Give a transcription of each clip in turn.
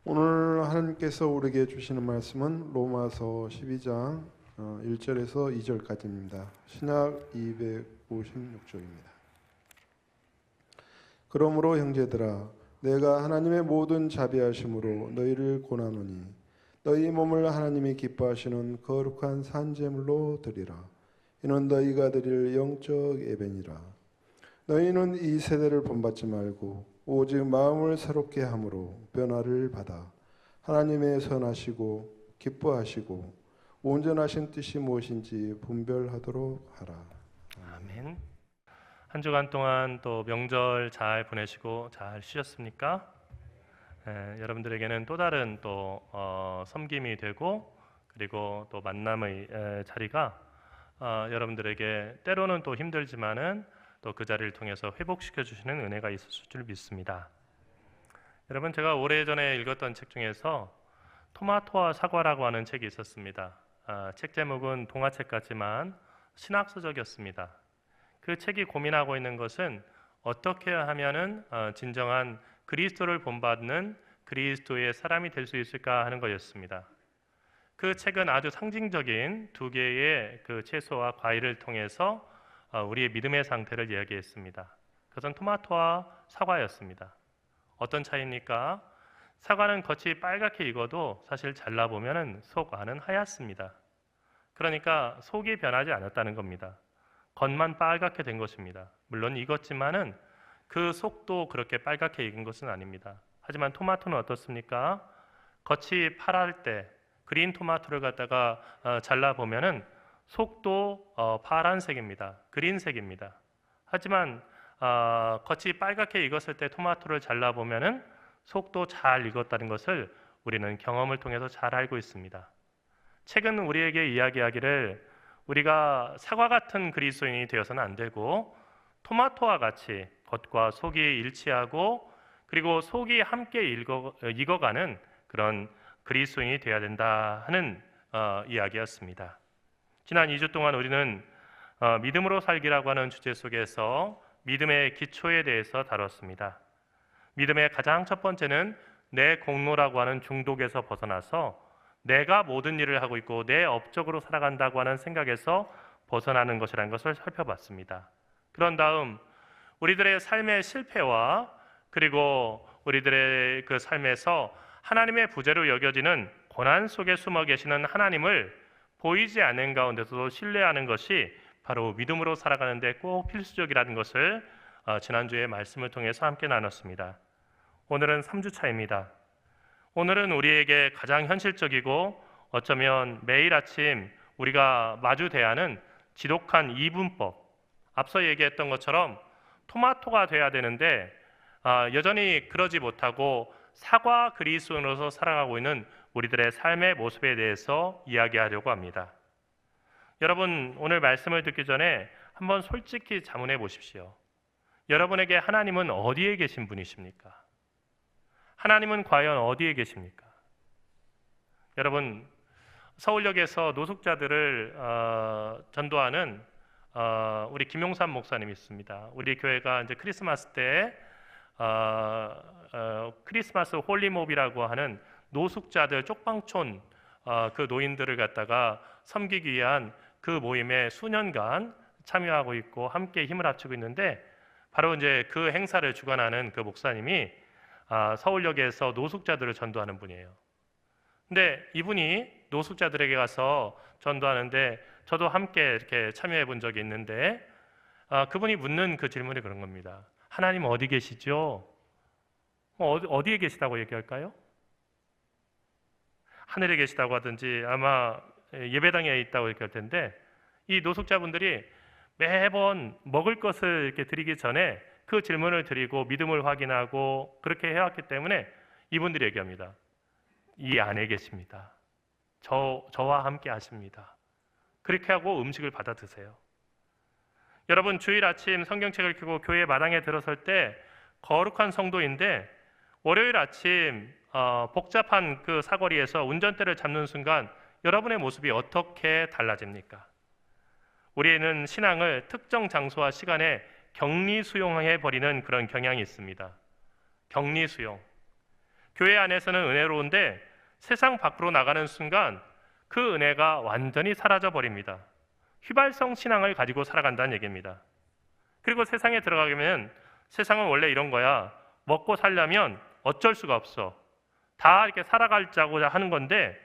오늘 하나님께서 우리에게 주시는 말씀은 로마서 12장 1절에서 2절까지입니다. 신약 256쪽입니다. 그러므로 형제들아 내가 하나님의 모든 자비하심으로 너희를 고나노니 너희 몸을 하나님이 기뻐하시는 거룩한 산제물로 드리라. 이는 너희가 드릴 영적 예배니라. 너희는 이 세대를 본받지 말고 오직 마음을 새롭게 함으로 변화를 받아 하나님의 선하시고 기뻐하시고 온전하신 뜻이 무엇인지 분별하도록 하라. 아멘. 한 주간 동안 또 명절 잘 보내시고 잘 쉬셨습니까? 여러분들에게는 또 다른 또 섬김이 되고 그리고 또 만남의 자리가 여러분들에게 때로는 또 힘들지만은 또 그 자리를 통해서 회복시켜 주시는 은혜가 있었을 줄 믿습니다. 여러분, 제가 오래전에 읽었던 책 중에서 토마토와 사과라고 하는 책이 있었습니다. 책 제목은 동화책 같지만 신학서적이었습니다. 그 책이 고민하고 있는 것은 어떻게 하면은 진정한 그리스도를 본받는 그리스도의 사람이 될 수 있을까 하는 것이었습니다. 그 책은 아주 상징적인 두 개의 그 채소와 과일을 통해서 우리의 믿음의 상태를 이야기했습니다. 그것은 토마토와 사과였습니다. 어떤 차이입니까? 사과는 겉이 빨갛게 익어도 사실 잘라보면 속 안은 하얗습니다. 그러니까 속이 변하지 않았다는 겁니다. 겉만 빨갛게 된 것입니다. 물론 익었지만은 그 속도 그렇게 빨갛게 익은 것은 아닙니다. 하지만 토마토는 어떻습니까? 겉이 파랄 때 그린 토마토를 갖다가 잘라보면은 속도 파란색입니다. 그린색입니다. 하지만 겉이 빨갛게 익었을 때 토마토를 잘라보면은 속도 잘 익었다는 것을 우리는 경험을 통해서 잘 알고 있습니다. 책은 우리에게 이야기하기를 우리가 사과 같은 그리스도인이 되어서는 안 되고 토마토와 같이 겉과 속이 일치하고 그리고 속이 함께 익어가는 그런 그리스도인이 되어야 된다 하는 이야기였습니다. 지난 2주 동안 우리는 믿음으로 살기라고 하는 주제 속에서 믿음의 기초에 대해서 다뤘습니다. 믿음의 가장 첫 번째는 내 공로라고 하는 중독에서 벗어나서 내가 모든 일을 하고 있고 내 업적으로 살아간다고 하는 생각에서 벗어나는 것이라는 것을 살펴봤습니다. 그런 다음 우리들의 삶의 실패와 그리고 우리들의 그 삶에서 하나님의 부재로 여겨지는 고난 속에 숨어 계시는 하나님을 보이지 않는 가운데서도 신뢰하는 것이 바로 믿음으로 살아가는 데 꼭 필수적이라는 것을 지난주에 말씀을 통해서 함께 나눴습니다. 오늘은 3주차입니다. 오늘은 우리에게 가장 현실적이고 어쩌면 매일 아침 우리가 마주 대하는 지독한 이분법, 앞서 얘기했던 것처럼 토마토가 돼야 되는데 여전히 그러지 못하고 사과 그리스도인으로서 살아가고 있는 우리들의 삶의 모습에 대해서 이야기하려고 합니다. 여러분, 오늘 말씀을 듣기 전에 한번 솔직히 자문해 보십시오. 여러분에게 하나님은 어디에 계신 분이십니까? 하나님은 과연 어디에 계십니까? 여러분, 서울역에서 노숙자들을 전도하는 우리 김용삼 목사님이 있습니다. 우리 교회가 이제 크리스마스 때 크리스마스 홀리몹이라고 하는 노숙자들 쪽방촌 그 노인들을 갖다가 섬기기 위한 그 모임에 수년간 참여하고 있고 함께 힘을 합치고 있는데 바로 이제 그 행사를 주관하는 그 목사님이 서울역에서 노숙자들을 전도하는 분이에요. 근데 이분이 노숙자들에게 가서 전도하는데 저도 함께 이렇게 참여해 본 적이 있는데 그분이 묻는 그 질문이 그런 겁니다. 하나님 어디 계시죠? 어디에 계시다고 얘기할까요? 하늘에 계시다고 하든지 아마 예배당에 있다고 얘기할 텐데 이 노숙자분들이 매번 먹을 것을 이렇게 드리기 전에 그 질문을 드리고 믿음을 확인하고 그렇게 해왔기 때문에 이분들이 얘기합니다. 이 안에 계십니다. 저와 함께 하십니다. 그렇게 하고 음식을 받아 드세요. 여러분, 주일 아침 성경책을 켜고 교회 마당에 들어설 때 거룩한 성도인데 월요일 아침 복잡한 그 사거리에서 운전대를 잡는 순간 여러분의 모습이 어떻게 달라집니까? 우리는 신앙을 특정 장소와 시간에 격리 수용해 버리는 그런 경향이 있습니다. 격리 수용. 교회 안에서는 은혜로운데 세상 밖으로 나가는 순간 그 은혜가 완전히 사라져 버립니다. 휘발성 신앙을 가지고 살아간다는 얘기입니다. 그리고 세상에 들어가면 세상은 원래 이런 거야. 먹고 살려면 어쩔 수가 없어. 다 이렇게 살아가자고 하는 건데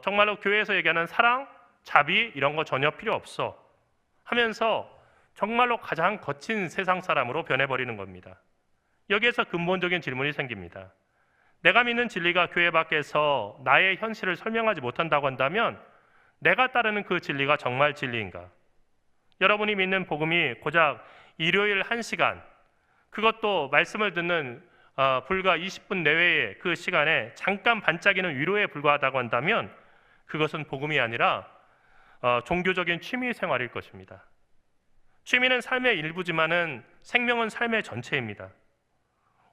정말로 교회에서 얘기하는 사랑, 자비 이런 거 전혀 필요 없어 하면서 정말로 가장 거친 세상 사람으로 변해버리는 겁니다. 여기에서 근본적인 질문이 생깁니다. 내가 믿는 진리가 교회 밖에서 나의 현실을 설명하지 못한다고 한다면 내가 따르는 그 진리가 정말 진리인가? 여러분이 믿는 복음이 고작 일요일 1시간, 그것도 말씀을 듣는 불과 20분 내외의 그 시간에 잠깐 반짝이는 위로에 불과하다고 한다면 그것은 복음이 아니라 종교적인 취미 생활일 것입니다. 취미는 삶의 일부지만은 생명은 삶의 전체입니다.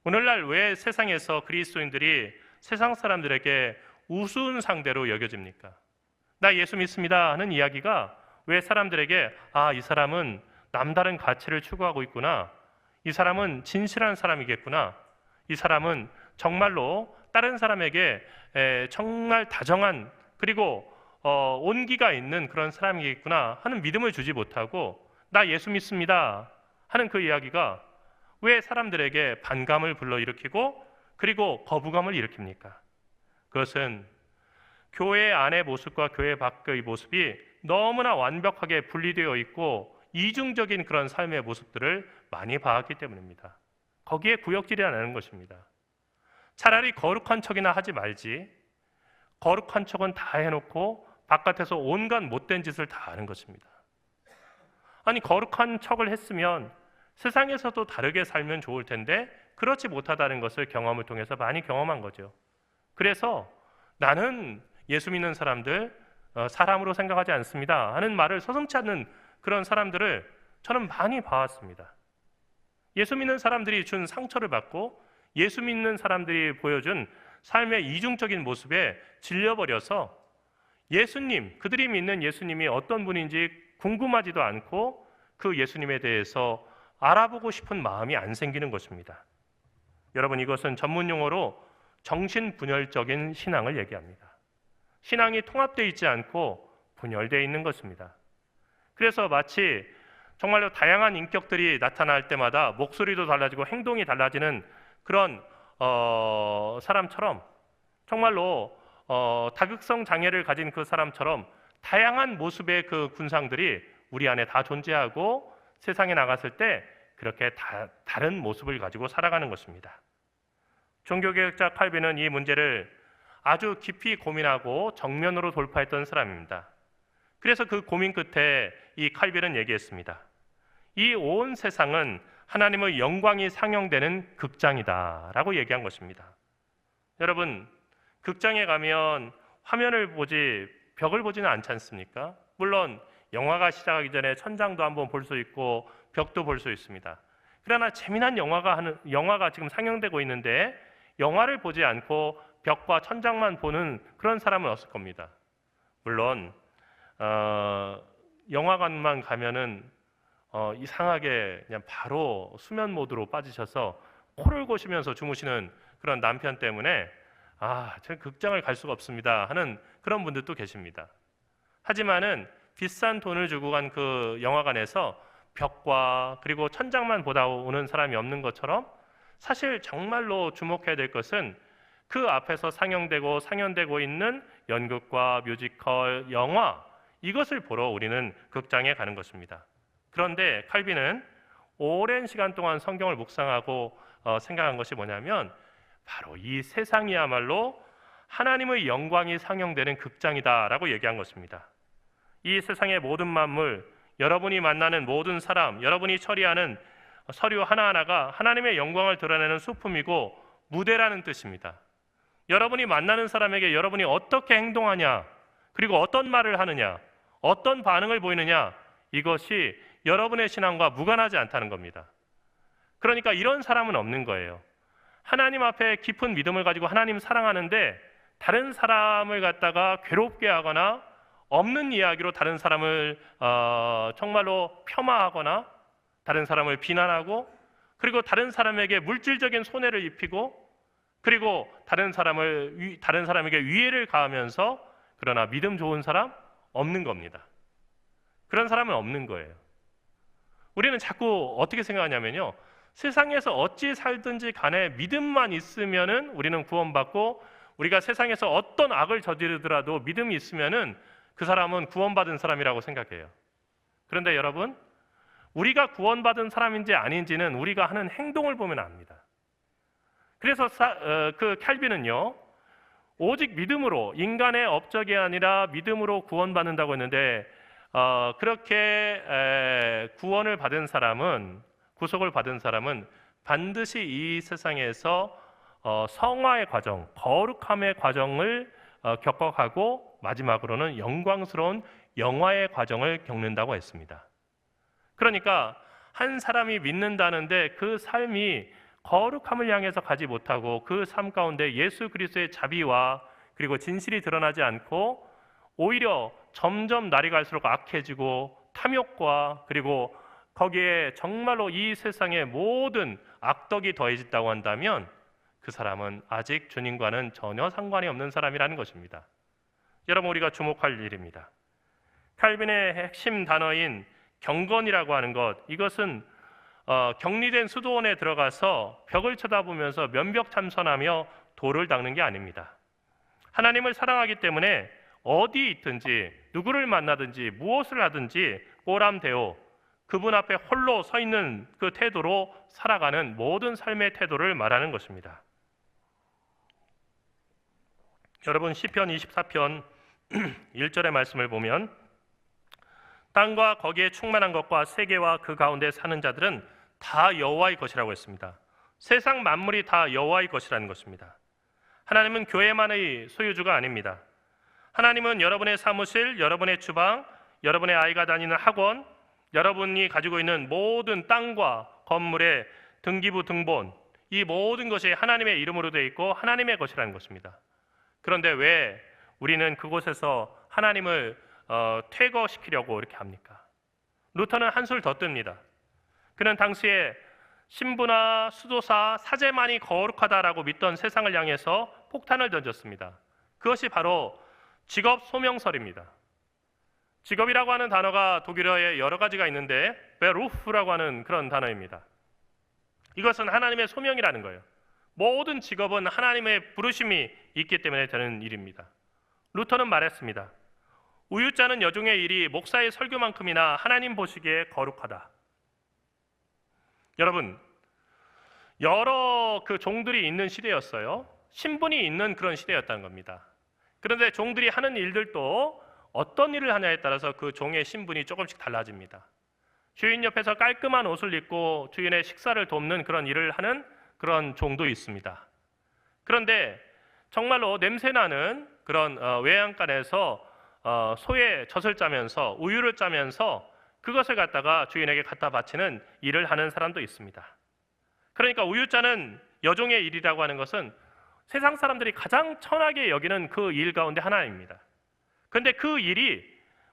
오늘날 왜 세상에서 그리스도인들이 세상 사람들에게 우스운 상대로 여겨집니까? 나 예수 믿습니다 하는 이야기가 왜 사람들에게 이 사람은 남다른 가치를 추구하고 있구나, 이 사람은 진실한 사람이겠구나, 이 사람은 정말로 다른 사람에게 정말 다정한 그리고 온기가 있는 그런 사람이겠구나 하는 믿음을 주지 못하고 나 예수 믿습니다 하는 그 이야기가 왜 사람들에게 반감을 불러일으키고 그리고 거부감을 일으킵니까? 그것은 교회 안의 모습과 교회 밖의 모습이 너무나 완벽하게 분리되어 있고 이중적인 그런 삶의 모습들을 많이 봐왔기 때문입니다. 거기에 구역질이 나는 것입니다. 차라리 거룩한 척이나 하지 말지, 거룩한 척은 다 해놓고 바깥에서 온갖 못된 짓을 다 하는 것입니다. 아니, 거룩한 척을 했으면 세상에서도 다르게 살면 좋을 텐데 그렇지 못하다는 것을 경험을 통해서 많이 경험한 거죠. 그래서 나는 예수 믿는 사람들 사람으로 생각하지 않습니다 하는 말을 서슴지 않는 그런 사람들을 저는 많이 봐왔습니다. 예수 믿는 사람들이 준 상처를 받고 예수 믿는 사람들이 보여준 삶의 이중적인 모습에 질려버려서 예수님, 그들이 믿는 예수님이 어떤 분인지 궁금하지도 않고 그 예수님에 대해서 알아보고 싶은 마음이 안 생기는 것입니다. 여러분, 이것은 전문 용어로 정신분열적인 신앙을 얘기합니다. 신앙이 통합되어 있지 않고 분열되어 있는 것입니다. 그래서 마치 정말로 다양한 인격들이 나타날 때마다 목소리도 달라지고 행동이 달라지는 그런 사람처럼, 정말로 다극성 장애를 가진 그 사람처럼 다양한 모습의 그 군상들이 우리 안에 다 존재하고 세상에 나갔을 때 그렇게 다른 모습을 가지고 살아가는 것입니다. 종교개혁자 칼빈은 이 문제를 아주 깊이 고민하고 정면으로 돌파했던 사람입니다. 그래서 그 고민 끝에 이 칼빈은 얘기했습니다. 이 온 세상은 하나님의 영광이 상영되는 극장이다 라고 얘기한 것입니다. 여러분, 극장에 가면 화면을 보지 벽을 보지는 않지 않습니까? 물론 영화가 시작하기 전에 천장도 한번 볼 수 있고 벽도 볼 수 있습니다. 그러나 재미난 영화가 지금 상영되고 있는데 영화를 보지 않고 벽과 천장만 보는 그런 사람은 없을 겁니다. 물론 영화관만 가면은 이상하게 그냥 바로 수면 모드로 빠지셔서 코를 고시면서 주무시는 그런 남편 때문에 제가 극장을 갈 수가 없습니다 하는 그런 분들도 계십니다. 하지만은 비싼 돈을 주고 간 그 영화관에서 벽과 그리고 천장만 보다 오는 사람이 없는 것처럼 사실 정말로 주목해야 될 것은 그 앞에서 상영되고 있는 연극과 뮤지컬, 영화, 이것을 보러 우리는 극장에 가는 것입니다. 그런데 칼빈은 오랜 시간 동안 성경을 묵상하고 생각한 것이 뭐냐면 바로 이 세상이야말로 하나님의 영광이 상영되는 극장이다라고 얘기한 것입니다. 이 세상의 모든 만물, 여러분이 만나는 모든 사람, 여러분이 처리하는 서류 하나하나가 하나님의 영광을 드러내는 소품이고 무대라는 뜻입니다. 여러분이 만나는 사람에게 여러분이 어떻게 행동하냐, 그리고 어떤 말을 하느냐, 어떤 반응을 보이느냐, 이것이 여러분의 신앙과 무관하지 않다는 겁니다. 그러니까 이런 사람은 없는 거예요. 하나님 앞에 깊은 믿음을 가지고 하나님 사랑하는데 다른 사람을 갖다가 괴롭게 하거나 없는 이야기로 다른 사람을 정말로 폄하하거나 다른 사람을 비난하고 그리고 다른 사람에게 물질적인 손해를 입히고 그리고 다른 사람에게 위해를 가하면서 그러나 믿음 좋은 사람 없는 겁니다. 그런 사람은 없는 거예요. 우리는 자꾸 어떻게 생각하냐면요, 세상에서 어찌 살든지 간에 믿음만 있으면은 우리는 구원받고, 우리가 세상에서 어떤 악을 저지르더라도 믿음이 있으면은 그 사람은 구원받은 사람이라고 생각해요. 그런데 여러분, 우리가 구원받은 사람인지 아닌지는 우리가 하는 행동을 보면 압니다. 그래서 그 칼빈은요, 오직 믿음으로, 인간의 업적이 아니라 믿음으로 구원받는다고 했는데, 그렇게 구원을 받은 사람은, 구속을 받은 사람은 반드시 이 세상에서 성화의 과정, 거룩함의 과정을 겪어가고 마지막으로는 영광스러운 영화의 과정을 겪는다고 했습니다. 그러니까 한 사람이 믿는다는데 그 삶이 거룩함을 향해서 가지 못하고 그 삶 가운데 예수 그리스도의 자비와 그리고 진실이 드러나지 않고 오히려 점점 날이 갈수록 악해지고 탐욕과 그리고 거기에 정말로 이 세상의 모든 악덕이 더해진다고 한다면 그 사람은 아직 주님과는 전혀 상관이 없는 사람이라는 것입니다. 여러분, 우리가 주목할 일입니다. 칼빈의 핵심 단어인 경건이라고 하는 것, 이것은 격리된 수도원에 들어가서 벽을 쳐다보면서 면벽 참선하며 돌을 닦는 게 아닙니다. 하나님을 사랑하기 때문에 어디 있든지 누구를 만나든지 무엇을 하든지 꼬람대오, 그분 앞에 홀로 서 있는 그 태도로 살아가는 모든 삶의 태도를 말하는 것입니다. 여러분, 시편 24편 1절의 말씀을 보면 땅과 거기에 충만한 것과 세계와 그 가운데 사는 자들은 다 여호와의 것이라고 했습니다. 세상 만물이 다 여호와의 것이라는 것입니다. 하나님은 교회만의 소유주가 아닙니다. 하나님은 여러분의 사무실, 여러분의 주방, 여러분의 아이가 다니는 학원, 여러분이 가지고 있는 모든 땅과 건물의 등기부 등본, 이 모든 것이 하나님의 이름으로 되어 있고 하나님의 것이라는 것입니다. 그런데 왜 우리는 그곳에서 하나님을 퇴거시키려고 이렇게 합니까? 루터는 한술 더 뜹니다. 그는 당시에 신부나 수도사, 사제만이 거룩하다라고 믿던 세상을 향해서 폭탄을 던졌습니다. 그것이 바로 직업 소명설입니다. 직업이라고 하는 단어가 독일어에 여러 가지가 있는데 베루프라고 하는 그런 단어입니다. 이것은 하나님의 소명이라는 거예요. 모든 직업은 하나님의 부르심이 있기 때문에 되는 일입니다. 루터는 말했습니다. 우유짜는 여종의 일이 목사의 설교만큼이나 하나님 보시기에 거룩하다. 여러분, 여러 그 종들이 있는 시대였어요. 신분이 있는 그런 시대였다는 겁니다. 그런데 종들이 하는 일들도 어떤 일을 하냐에 따라서 그 종의 신분이 조금씩 달라집니다. 주인 옆에서 깔끔한 옷을 입고 주인의 식사를 돕는 그런 일을 하는 그런 종도 있습니다. 그런데 정말로 냄새나는 그런 외양간에서 소의 젖을 짜면서 우유를 짜면서 그것을 갖다가 주인에게 갖다 바치는 일을 하는 사람도 있습니다. 그러니까 우유 짜는 여종의 일이라고 하는 것은 세상 사람들이 가장 천하게 여기는 그 일 가운데 하나입니다. 그런데 그 일이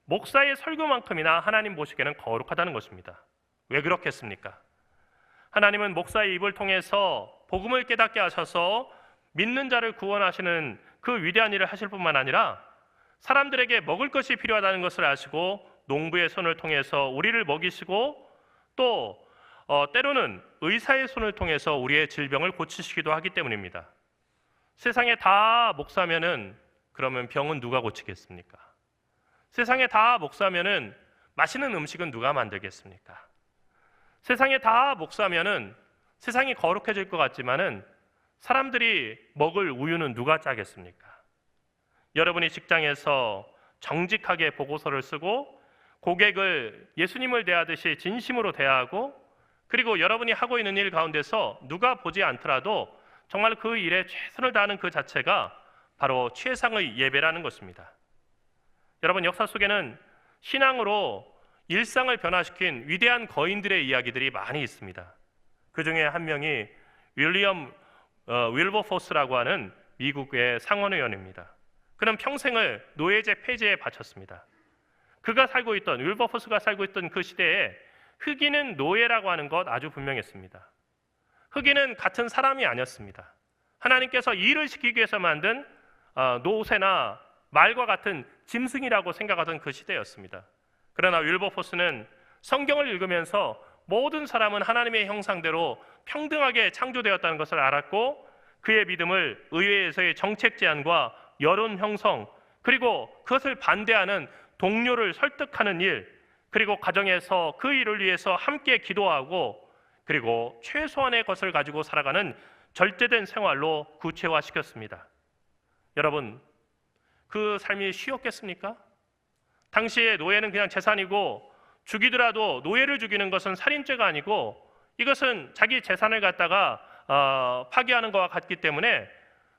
목사의 설교만큼이나 하나님 보시기에는 거룩하다는 것입니다. 왜 그렇겠습니까? 하나님은 목사의 입을 통해서 복음을 깨닫게 하셔서 믿는 자를 구원하시는 그 위대한 일을 하실 뿐만 아니라 사람들에게 먹을 것이 필요하다는 것을 아시고 농부의 손을 통해서 우리를 먹이시고 또 때로는 의사의 손을 통해서 우리의 질병을 고치시기도 하기 때문입니다. 세상에 다 목사면은 그러면 병은 누가 고치겠습니까? 세상에 다 목사면은 맛있는 음식은 누가 만들겠습니까? 세상에 다 목사면은 세상이 거룩해질 것 같지만은 사람들이 먹을 우유는 누가 짜겠습니까? 여러분이 직장에서 정직하게 보고서를 쓰고 고객을 예수님을 대하듯이 진심으로 대하고 그리고 여러분이 하고 있는 일 가운데서 누가 보지 않더라도 정말 그 일에 최선을 다하는 그 자체가 바로 최상의 예배라는 것입니다. 여러분, 역사 속에는 신앙으로 일상을 변화시킨 위대한 거인들의 이야기들이 많이 있습니다. 그 중에 한 명이 윌리엄 윌버포스라고 하는 미국의 상원의원입니다. 그는 평생을 노예제 폐지에 바쳤습니다. 그가 살고 있던, 윌버포스가 살고 있던 그 시대에 흑인은 노예라고 하는 것 아주 분명했습니다. 흑인은 같은 사람이 아니었습니다. 하나님께서 일을 시키기 위해서 만든 노새나 말과 같은 짐승이라고 생각하던 그 시대였습니다. 그러나 윌버포스는 성경을 읽으면서 모든 사람은 하나님의 형상대로 평등하게 창조되었다는 것을 알았고, 그의 믿음을 의회에서의 정책 제안과 여론 형성, 그리고 그것을 반대하는 동료를 설득하는 일, 그리고 가정에서 그 일을 위해서 함께 기도하고, 그리고 최소한의 것을 가지고 살아가는 절제된 생활로 구체화시켰습니다. 여러분, 그 삶이 쉬웠겠습니까? 당시에 노예는 그냥 재산이고, 죽이더라도 노예를 죽이는 것은 살인죄가 아니고, 이것은 자기 재산을 갖다가 파기하는 것과 같기 때문에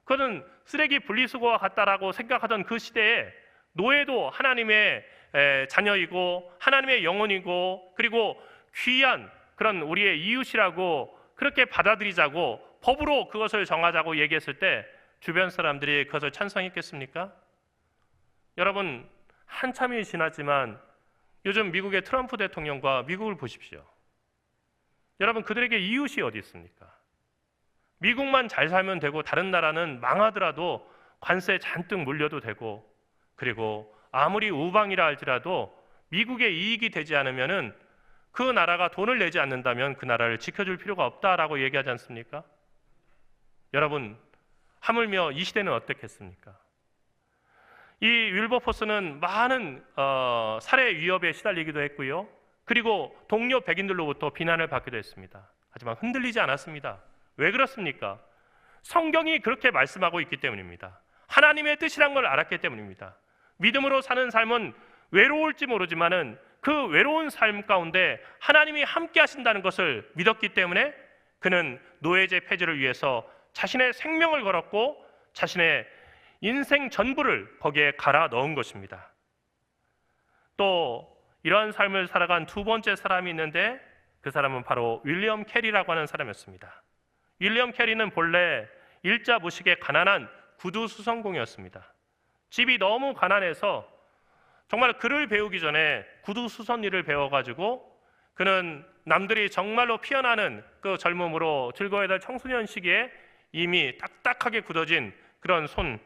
그것은 쓰레기 분리수거와 같다라고 생각하던 그 시대에 노예도 하나님의 자녀이고 하나님의 영혼이고, 그리고 귀한 그런 우리의 이웃이라고 그렇게 받아들이자고 법으로 그것을 정하자고 얘기했을 때 주변 사람들이 그것을 찬성했겠습니까? 여러분, 한참이 지났지만 요즘 미국의 트럼프 대통령과 미국을 보십시오. 여러분, 그들에게 이웃이 어디 있습니까? 미국만 잘 살면 되고 다른 나라는 망하더라도 관세 잔뜩 물려도 되고, 그리고 아무리 우방이라 할지라도 미국의 이익이 되지 않으면은 그 나라가 돈을 내지 않는다면 그 나라를 지켜줄 필요가 없다라고 얘기하지 않습니까? 여러분, 하물며 이 시대는 어떻겠습니까? 이 윌버포스는 많은 살해 위협에 시달리기도 했고요. 그리고 동료 백인들로부터 비난을 받기도 했습니다. 하지만 흔들리지 않았습니다. 왜 그렇습니까? 성경이 그렇게 말씀하고 있기 때문입니다. 하나님의 뜻이란 걸 알았기 때문입니다. 믿음으로 사는 삶은 외로울지 모르지만은 그 외로운 삶 가운데 하나님이 함께 하신다는 것을 믿었기 때문에 그는 노예제 폐지를 위해서 자신의 생명을 걸었고 자신의 인생 전부를 거기에 갈아 넣은 것입니다. 또 이러한 삶을 살아간 두 번째 사람이 있는데, 그 사람은 바로 윌리엄 캐리라고 하는 사람이었습니다. 윌리엄 캐리는 본래 일자 무식의 가난한 구두 수선공이었습니다. 집이 너무 가난해서 정말 글을 배우기 전에 구두 수선 일을 배워가지고 그는 남들이 정말로 피어나는 그 젊음으로 즐거워야 될 청소년 시기에 이미 딱딱하게 굳어진 그런 손,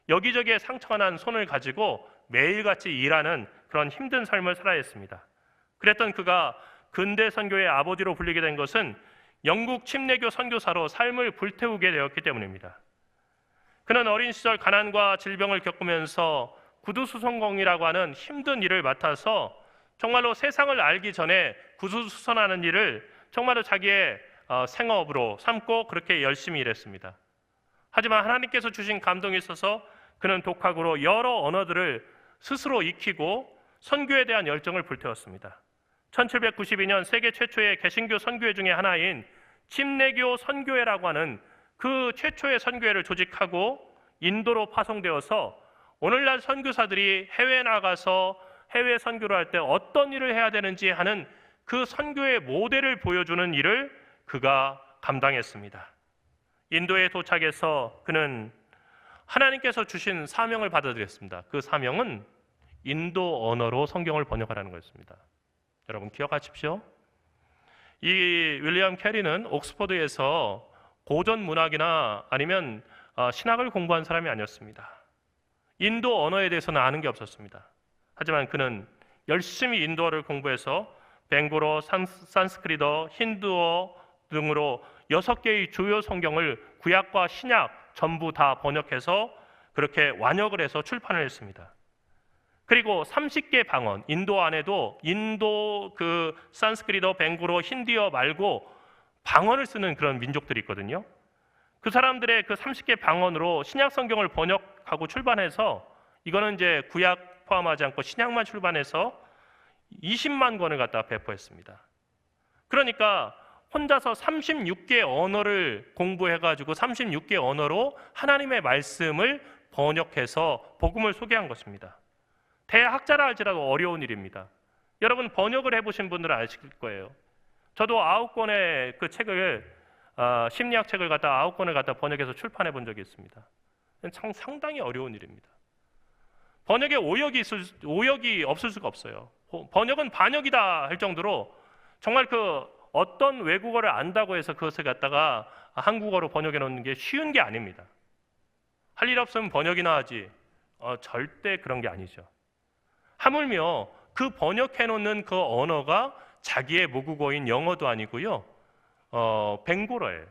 여기저기에 상처가 난 손을 가지고 매일같이 일하는 그런 힘든 삶을 살아야 했습니다. 그랬던 그가 근대 선교의 아버지로 불리게 된 것은 영국 침례교 선교사로 삶을 불태우게 되었기 때문입니다. 그는 어린 시절 가난과 질병을 겪으면서 구두수선공이라고 하는 힘든 일을 맡아서 정말로 세상을 알기 전에 구두수선하는 일을 정말로 자기의 생업으로 삼고 그렇게 열심히 일했습니다. 하지만 하나님께서 주신 감동이 있어서 그는 독학으로 여러 언어들을 스스로 익히고 선교에 대한 열정을 불태웠습니다. 1792년 세계 최초의 개신교 선교회 중에 하나인 침례교 선교회라고 하는 그 최초의 선교회를 조직하고 인도로 파송되어서 오늘날 선교사들이 해외에 나가서 해외 선교를 할 때 어떤 일을 해야 되는지 하는 그 선교의 모델을 보여주는 일을 그가 감당했습니다. 인도에 도착해서 그는 하나님께서 주신 사명을 받아들였습니다. 그 사명은 인도 언어로 성경을 번역하라는 것입니다. 여러분 기억하십시오. 이 윌리엄 캐리는 옥스퍼드에서 고전 문학이나 아니면 신학을 공부한 사람이 아니었습니다. 인도 언어에 대해서는 아는 게 없었습니다. 하지만 그는 열심히 인도어를 공부해서 벵고로, 산스크리트, 힌두어 등으로 6개의 주요 성경을 구약과 신약 전부 다 번역해서 그렇게 완역을 해서 출판을 했습니다. 그리고 30개 방언, 인도 안에도 인도 그 산스크리트, 벵고로, 힌디어 말고 방언을 쓰는 그런 민족들이 있거든요. 그 사람들의 그 30개 방언으로 신약 성경을 번역하고 출판해서 이거는 이제 구약 포함하지 않고 신약만 출판해서 20만 권을 갖다 배포했습니다. 그러니까 혼자서 36개 언어를 공부해가지고 36개 언어로 하나님의 말씀을 번역해서 복음을 소개한 것입니다. 대학자라 할지라도 어려운 일입니다. 여러분 번역을 해보신 분들은 아실 거예요. 저도 9권의 그 책을 심리학 책을 갖다 9권을 갖다 번역해서 출판해 본 적이 있습니다. 상당히 어려운 일입니다. 번역에 오역이 없을 수가 없어요. 번역은 반역이다 할 정도로 정말 그 어떤 외국어를 안다고 해서 그것을 갖다가 한국어로 번역해 놓는 게 쉬운 게 아닙니다. 할 일 없으면 번역이나 하지. 절대 그런 게 아니죠. 하물며 그 번역해 놓는 그 언어가 자기의 모국어인 영어도 아니고요. 벵골어예요.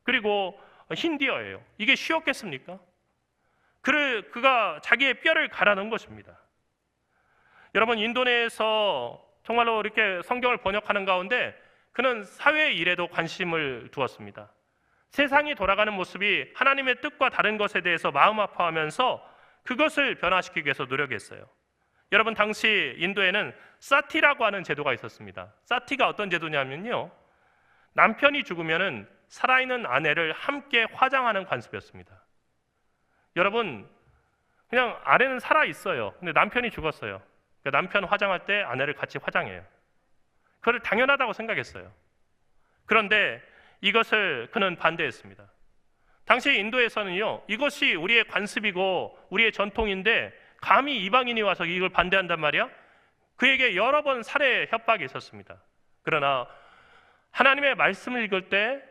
그리고 힌디어예요. 이게 쉬웠겠습니까? 그가 자기의 뼈를 갈아 넣은 것입니다. 여러분, 인도 내에서 정말로 이렇게 성경을 번역하는 가운데 그는 사회 일에도 관심을 두었습니다. 세상이 돌아가는 모습이 하나님의 뜻과 다른 것에 대해서 마음 아파하면서 그것을 변화시키기 위해서 노력했어요. 여러분, 당시 인도에는 사티라고 하는 제도가 있었습니다. 사티가 어떤 제도냐면요, 남편이 죽으면은 살아있는 아내를 함께 화장하는 관습이었습니다. 여러분, 그냥 아내는 살아 있어요. 근데 남편이 죽었어요. 그러니까 남편 화장할 때 아내를 같이 화장해요. 그걸 당연하다고 생각했어요. 그런데 이것을 그는 반대했습니다. 당시 인도에서는요, 이것이 우리의 관습이고 우리의 전통인데 감히 이방인이 와서 이걸 반대한단 말이야? 그에게 여러 번 살해 협박이 있었습니다. 그러나 하나님의 말씀을 읽을 때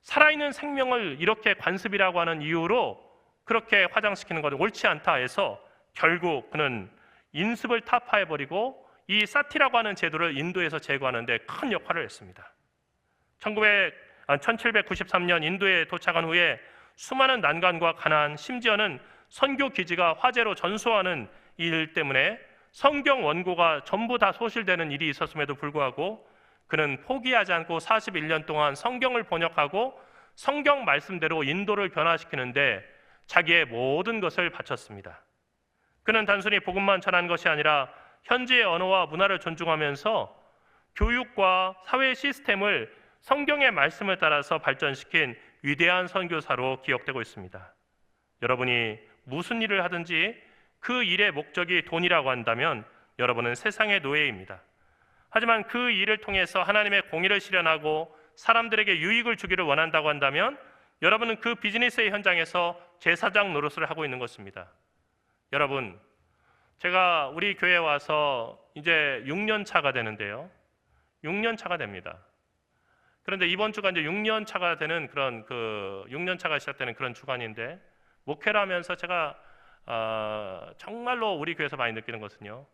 살아있는 생명을 이렇게 관습이라고 하는 이유로 그렇게 화장시키는 것은 옳지 않다 해서 결국 그는 인습을 타파해버리고 이 사티라고 하는 제도를 인도에서 제거하는 데 큰 역할을 했습니다. 1793년 인도에 도착한 후에 수많은 난관과 가난, 심지어는 선교 기지가 화재로 전소하는 일 때문에 성경 원고가 전부 다 소실되는 일이 있었음에도 불구하고 그는 포기하지 않고 41년 동안 성경을 번역하고 성경 말씀대로 인도를 변화시키는데 자기의 모든 것을 바쳤습니다. 그는 단순히 복음만 전한 것이 아니라 현지의 언어와 문화를 존중하면서 교육과 사회 시스템을 성경의 말씀을 따라서 발전시킨 위대한 선교사로 기억되고 있습니다. 여러분이 무슨 일을 하든지 그 일의 목적이 돈이라고 한다면 여러분은 세상의 노예입니다. 하지만 그 일을 통해서 하나님의 공의를 실현하고 사람들에게 유익을 주기를 원한다고 한다면 여러분은 그 비즈니스의 현장에서 제사장 노릇을 하고 있는 것입니다. 여러분, 제가 우리 교회에 와서 이제 6년 차가 되는데요. 6년 차가 됩니다. 그런데 이번 주가 이제 6년 차가 되는 그런 6년 차가 시작되는 그런 주간인데, 목회를 하면서 제가 정말로 우리 교회에서 많이 느끼는 것은요,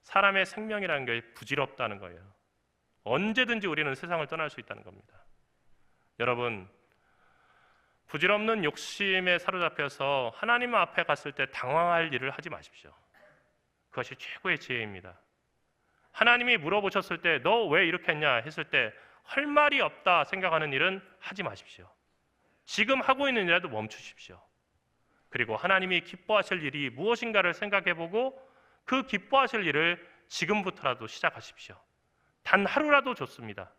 사람의 생명이라는 게 부질없다는 거예요. 언제든지 우리는 세상을 떠날 수 있다는 겁니다. 여러분, 부질없는 욕심에 사로잡혀서 하나님 앞에 갔을 때 당황할 일을 하지 마십시오. 그것이 최고의 지혜입니다. 하나님이 물어보셨을 때 너 왜 이렇게 했냐 했을 때 할 말이 없다 생각하는 일은 하지 마십시오. 지금 하고 있는 일이라도 멈추십시오. 그리고 하나님이 기뻐하실 일이 무엇인가를 생각해보고 그 기뻐하실 일을 지금부터라도 시작하십시오. 단 하루라도 좋습니다.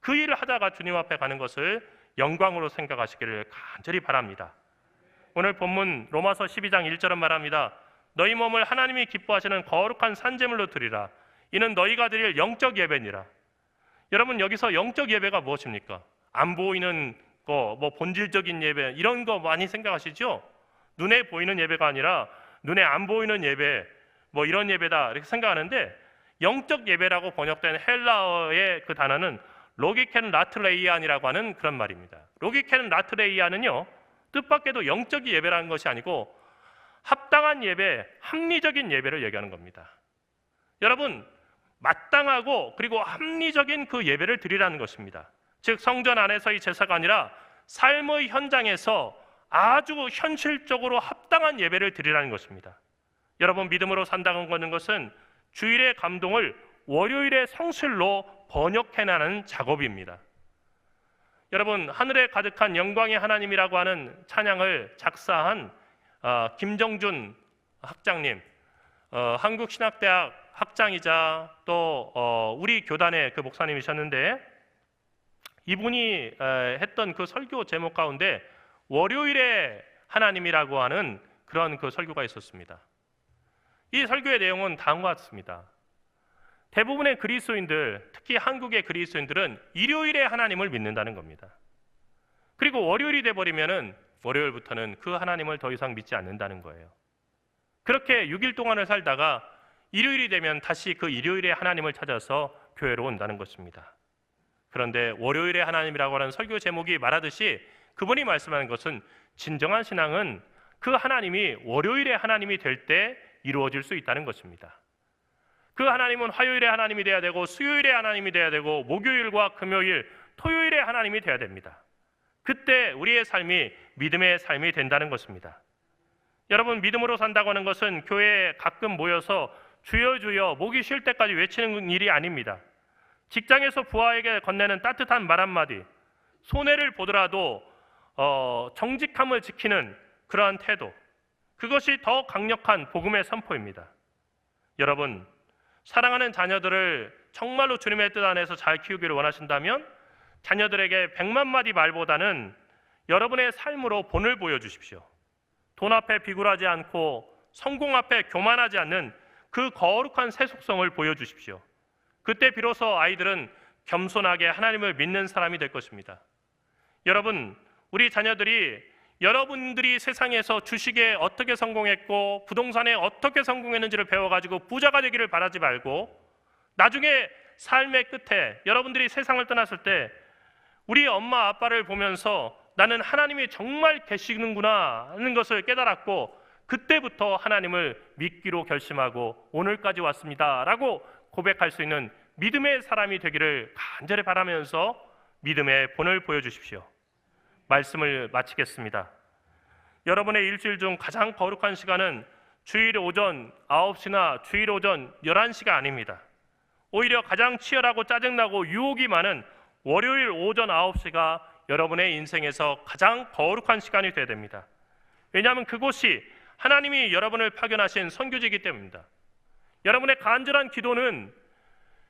그 일을 하다가 주님 앞에 가는 것을 영광으로 생각하시기를 간절히 바랍니다. 오늘 본문 로마서 12장 1절은 말합니다. 너희 몸을 하나님이 기뻐하시는 거룩한 산제물로 드리라. 이는 너희가 드릴 영적 예배니라. 여러분, 여기서 영적 예배가 무엇입니까? 안 보이는 거, 본질적인 예배 이런 거 많이 생각하시죠? 눈에 보이는 예배가 아니라 눈에 안 보이는 예배, 이런 예배다 이렇게 생각하는데, 영적 예배라고 번역된 헬라어의 그 단어는 로기켄 라트레이안이라고 하는 그런 말입니다. 로기켄 라트레이안은요, 뜻밖에도 영적 예배라는 것이 아니고 합당한 예배, 합리적인 예배를 얘기하는 겁니다. 여러분, 마땅하고 그리고 합리적인 그 예배를 드리라는 것입니다. 즉, 성전 안에서의 제사가 아니라 삶의 현장에서 아주 현실적으로 합당한 예배를 드리라는 것입니다. 여러분, 믿음으로 산다는 것은 주일의 감동을 월요일의 성실로 번역해내는 작업입니다. 여러분, 하늘에 가득한 영광의 하나님이라고 하는 찬양을 작사한 김정준 학장님, 한국신학대학 학장이자 또 우리 교단의 그 목사님이셨는데, 이분이 했던 그 설교 제목 가운데 월요일의 하나님이라고 하는 그런 그 설교가 있었습니다. 이 설교의 내용은 다음과 같습니다. 대부분의 그리스도인들, 특히 한국의 그리스도인들은 일요일에 하나님을 믿는다는 겁니다. 그리고 월요일이 돼버리면은 월요일부터는 그 하나님을 더 이상 믿지 않는다는 거예요. 그렇게 6일 동안을 살다가 일요일이 되면 다시 그 일요일에 하나님을 찾아서 교회로 온다는 것입니다. 그런데 월요일의 하나님이라고 하는 설교 제목이 말하듯이 그분이 말씀하는 것은 진정한 신앙은 그 하나님이 월요일의 하나님이 될 때 이루어질 수 있다는 것입니다. 그 하나님은 화요일의 하나님이 돼야 되고 수요일의 하나님이 돼야 되고 목요일과 금요일, 토요일의 하나님이 돼야 됩니다. 그때 우리의 삶이 믿음의 삶이 된다는 것입니다. 여러분, 믿음으로 산다고 하는 것은 교회에 가끔 모여서 주여 주여 목이 쉴 때까지 외치는 일이 아닙니다. 직장에서 부하에게 건네는 따뜻한 말 한마디, 손해를 보더라도 정직함을 지키는 그러한 태도, 그것이 더 강력한 복음의 선포입니다. 여러분, 사랑하는 자녀들을 정말로 주님의 뜻 안에서 잘 키우기를 원하신다면 자녀들에게 100만 마디 말보다는 여러분의 삶으로 본을 보여주십시오. 돈 앞에 비굴하지 않고 성공 앞에 교만하지 않는 그 거룩한 세속성을 보여주십시오. 그때 비로소 아이들은 겸손하게 하나님을 믿는 사람이 될 것입니다. 여러분, 우리 자녀들이 여러분들이 세상에서 주식에 어떻게 성공했고 부동산에 어떻게 성공했는지를 배워가지고 부자가 되기를 바라지 말고, 나중에 삶의 끝에 여러분들이 세상을 떠났을 때 우리 엄마 아빠를 보면서 나는 하나님이 정말 계시는구나 하는 것을 깨달았고, 그때부터 하나님을 믿기로 결심하고 오늘까지 왔습니다 라고 고백할 수 있는 믿음의 사람이 되기를 간절히 바라면서 믿음의 본을 보여주십시오. 말씀을 마치겠습니다. 여러분의 일주일 중 가장 거룩한 시간은 주일 오전 9시나 주일 오전 11시가 아닙니다. 오히려 가장 치열하고 짜증나고 유혹이 많은 월요일 오전 9시가 여러분의 인생에서 가장 거룩한 시간이 되어야 됩니다. 왜냐하면 그곳이 하나님이 여러분을 파견하신 선교지이기 때문입니다. 여러분의 간절한 기도는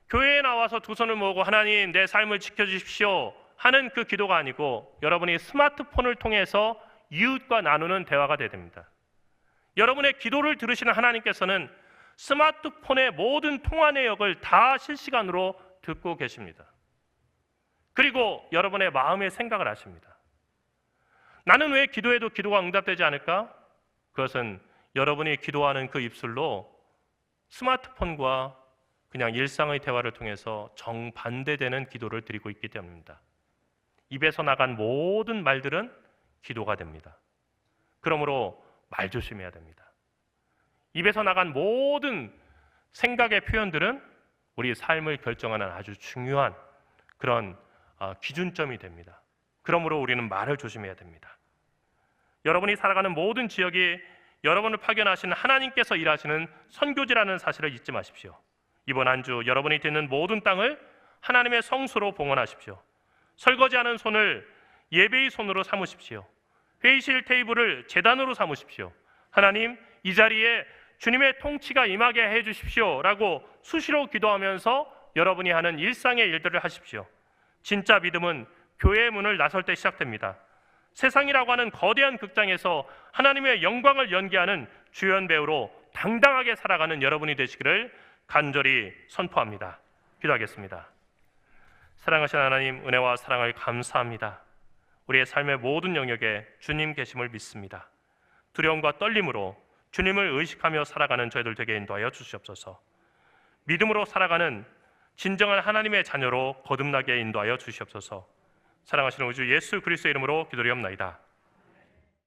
교회에 나와서 두 손을 모으고 하나님 내 삶을 지켜주십시오 하는 그 기도가 아니고, 여러분이 스마트폰을 통해서 이웃과 나누는 대화가 되어야 됩니다. 여러분의 기도를 들으시는 하나님께서는 스마트폰의 모든 통화 내역을 다 실시간으로 듣고 계십니다. 그리고 여러분의 마음의 생각을 아십니다. 나는 왜 기도해도 기도가 응답되지 않을까? 그것은 여러분이 기도하는 그 입술로 스마트폰과 그냥 일상의 대화를 통해서 정반대되는 기도를 드리고 있기 때문입니다. 입에서 나간 모든 말들은 기도가 됩니다. 그러므로 말 조심해야 됩니다. 입에서 나간 모든 생각의 표현들은 우리 삶을 결정하는 아주 중요한 그런 기준점이 됩니다. 그러므로 우리는 말을 조심해야 됩니다. 여러분이 살아가는 모든 지역이 여러분을 파견하신 하나님께서 일하시는 선교지라는 사실을 잊지 마십시오. 이번 한 주 여러분이 듣는 모든 땅을 하나님의 성소로 봉헌하십시오. 설거지하는 손을 예배의 손으로 삼으십시오. 회의실 테이블을 제단으로 삼으십시오. 하나님, 이 자리에 주님의 통치가 임하게 해주십시오 라고 수시로 기도하면서 여러분이 하는 일상의 일들을 하십시오. 진짜 믿음은 교회의 문을 나설 때 시작됩니다. 세상이라고 하는 거대한 극장에서 하나님의 영광을 연기하는 주연 배우로 당당하게 살아가는 여러분이 되시기를 간절히 선포합니다. 기도하겠습니다. 사랑하신 하나님, 은혜와 사랑을 감사합니다. 우리의 삶의 모든 영역에 주님 계심을 믿습니다. 두려움과 떨림으로 주님을 의식하며 살아가는 저희들 되게 인도하여 주시옵소서. 믿음으로 살아가는 진정한 하나님의 자녀로 거듭나게 인도하여 주시옵소서. 사랑하시는 우주 예수 그리스도의 이름으로 기도드리옵나이다.